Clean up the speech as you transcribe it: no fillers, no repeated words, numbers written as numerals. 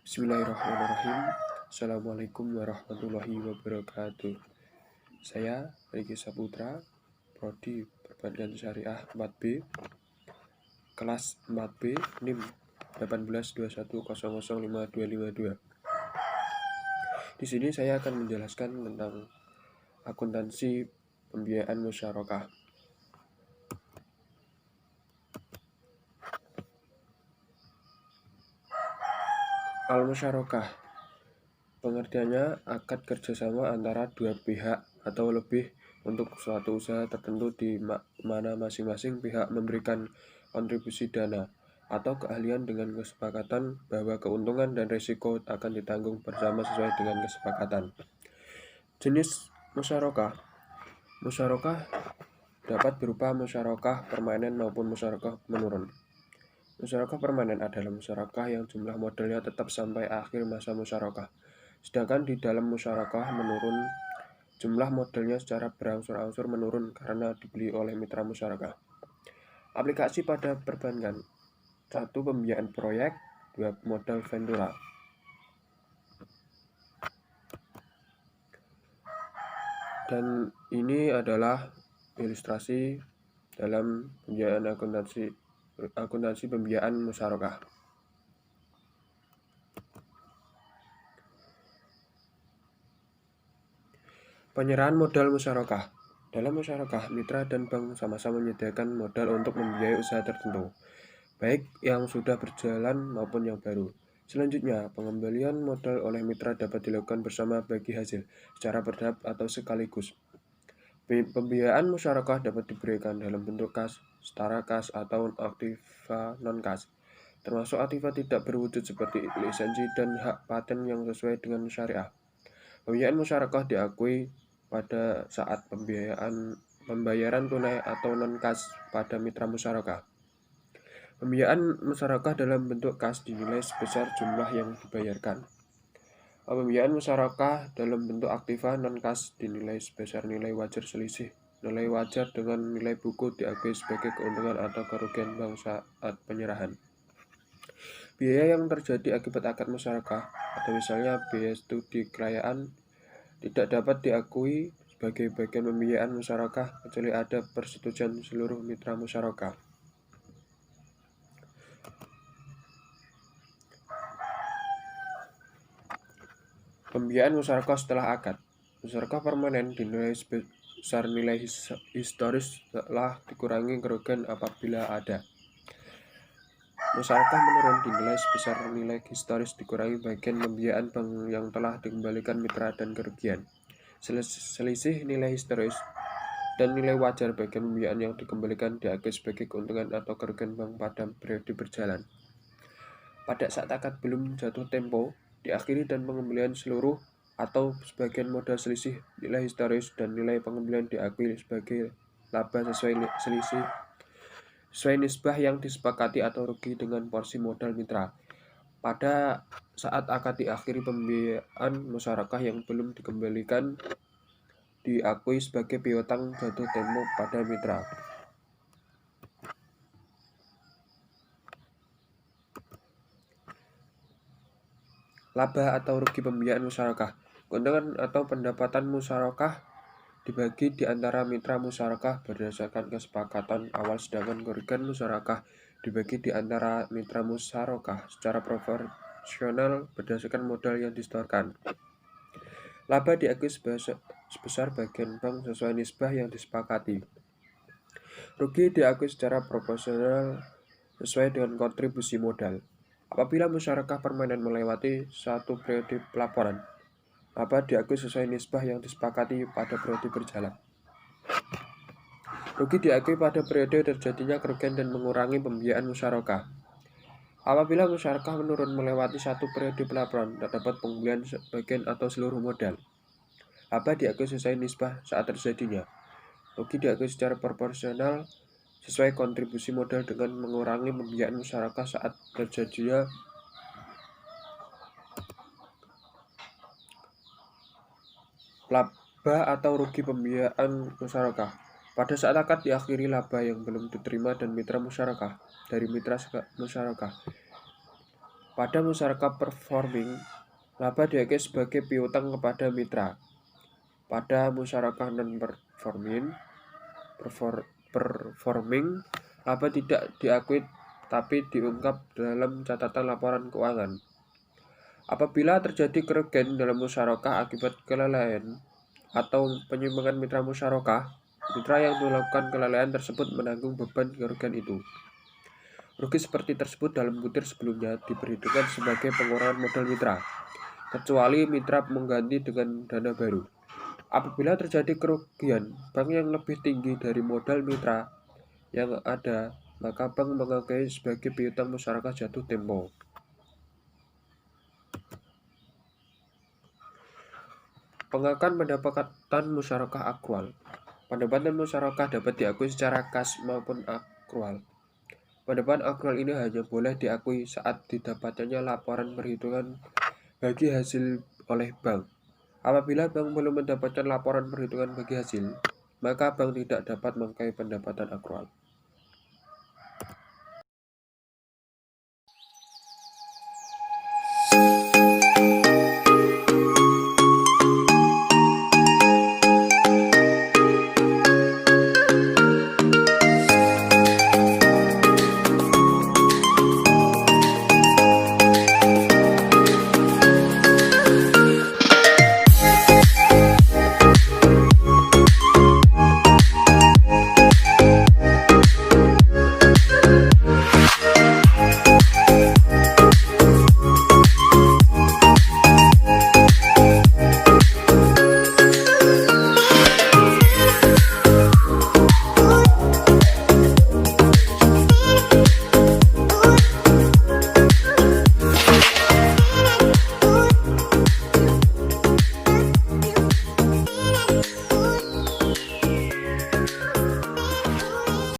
Bismillahirrahmanirrahim. Assalamualaikum warahmatullahi wabarakatuh. Saya Riki Saputra, Prodi Perbankan Syariah 4B, kelas 4B, NIM 1821005252. Di sini saya akan menjelaskan tentang akuntansi pembiayaan musyarakah. Al-musyarakah pengertiannya akad kerjasama antara dua pihak atau lebih untuk suatu usaha tertentu di mana masing-masing pihak memberikan kontribusi dana atau keahlian dengan kesepakatan bahwa keuntungan dan risiko akan ditanggung bersama sesuai dengan kesepakatan. Jenis musyarakah. Musyarakah dapat berupa musyarakah permanen maupun musyarakah menurun. Musyarakah permanen adalah musyarakah yang jumlah modalnya tetap sampai akhir masa musyarakah. Sedangkan di dalam musyarakah menurun, jumlah modalnya secara berangsur-angsur menurun karena dibeli oleh mitra musyarakah. Aplikasi pada perbankan. 1. Pembiayaan proyek. 2. Modal ventura. Dan ini adalah ilustrasi dalam pembiayaan akuntansi pembiayaan musyarakah. Penyerahan modal musyarakah. Dalam musyarakah, mitra dan bank sama-sama menyediakan modal untuk membiayai usaha tertentu, baik yang sudah berjalan maupun yang baru. Selanjutnya, pengembalian modal oleh mitra dapat dilakukan bersama bagi hasil, secara bertahap atau sekaligus. Pembiayaan musyarakah dapat diberikan dalam bentuk kas, setara kas, atau aktiva non-kas, termasuk aktiva tidak berwujud seperti lisensi dan hak paten yang sesuai dengan syariah. Pembiayaan musyarakah diakui pada saat pembayaran tunai atau non-kas pada mitra musyarakah. Pembiayaan musyarakah dalam bentuk kas dinilai sebesar jumlah yang dibayarkan. Pembiayaan musyarakah dalam bentuk aktiva non-kas dinilai sebesar nilai wajar selisih. Nilai wajar dengan nilai buku diakui sebagai keuntungan atau kerugian bank saat penyerahan. Biaya yang terjadi akibat akad musyarakah, atau misalnya biaya studi kelayaan, tidak dapat diakui sebagai bagian pembiayaan musyarakah kecuali ada persetujuan seluruh mitra musyarakah. Pembiayaan musyarakah setelah akad. Musyarakah permanen dinilai sebesar nilai historis setelah dikurangi kerugian apabila ada. Musyarakah menurun dinilai sebesar nilai historis dikurangi bagian pembiayaan bank yang telah dikembalikan mitra dan kerugian. Selisih nilai historis dan nilai wajar bagian pembiayaan yang dikembalikan diakui sebagai keuntungan atau kerugian bank pada periode berjalan. Pada saat akad belum jatuh tempo, diakhiri dan pengembalian seluruh atau sebagian modal selisih nilai historis dan nilai pengembalian diakui sebagai laba sesuai nisbah yang disepakati atau rugi dengan porsi modal mitra. Pada saat akad diakhiri, pembiayaan musyarakah yang belum dikembalikan diakui sebagai piutang jatuh tempo pada mitra. Laba atau rugi pembiayaan musyarakah. Keuntungan atau pendapatan musyarakah dibagi di antara mitra musyarakah berdasarkan kesepakatan awal, sedangkan kerugian musyarakah dibagi di antara mitra musyarakah secara proporsional berdasarkan modal yang disetorkan. Laba diakui sebesar bagian bank sesuai nisbah yang disepakati. Rugi diakui secara proporsional sesuai dengan kontribusi modal. Apabila musyarakah permanen melewati satu periode pelaporan, laba diakui sesuai nisbah yang disepakati pada periode berjalan. Rugi diakui pada periode terjadinya kerugian dan mengurangi pembiayaan musyarakah. Apabila musyarakah menurun melewati satu periode pelaporan, terdapat pengembalian sebagian atau seluruh modal. Laba diakui sesuai nisbah saat terjadinya. Rugi diakui secara proporsional sesuai kontribusi modal dengan mengurangi pembiayaan musyarakah saat terjadinya laba atau rugi pembiayaan musyarakah. Pada saat akad diakhiri, laba yang belum diterima dan mitra musyarakah dari mitra musyarakah Pada musyarakah performing, laba diakui sebagai piutang kepada mitra. Pada musyarakah non-performing, laba tidak diakui tapi diungkap dalam catatan laporan keuangan. Apabila terjadi kerugian dalam musyarakah akibat kelalaian atau penyimpangan mitra musyarakah, mitra yang melakukan kelalaian tersebut menanggung beban kerugian itu. Rugi seperti tersebut dalam butir sebelumnya diperhitungkan sebagai pengurangan modal mitra, kecuali mitra mengganti dengan dana baru. Apabila terjadi kerugian bank yang lebih tinggi dari modal mitra yang ada, maka bank mengakui sebagai piutang musyarakah jatuh tempo. Pengakuan pendapatan musyarakah akrual. Pendapatan musyarakah dapat diakui secara kas maupun akrual. Pendapatan akrual ini hanya boleh diakui saat didapatnya laporan perhitungan bagi hasil oleh bank. Apabila bank belum mendapatkan laporan perhitungan bagi hasil, maka bank tidak dapat mengakui pendapatan akrual.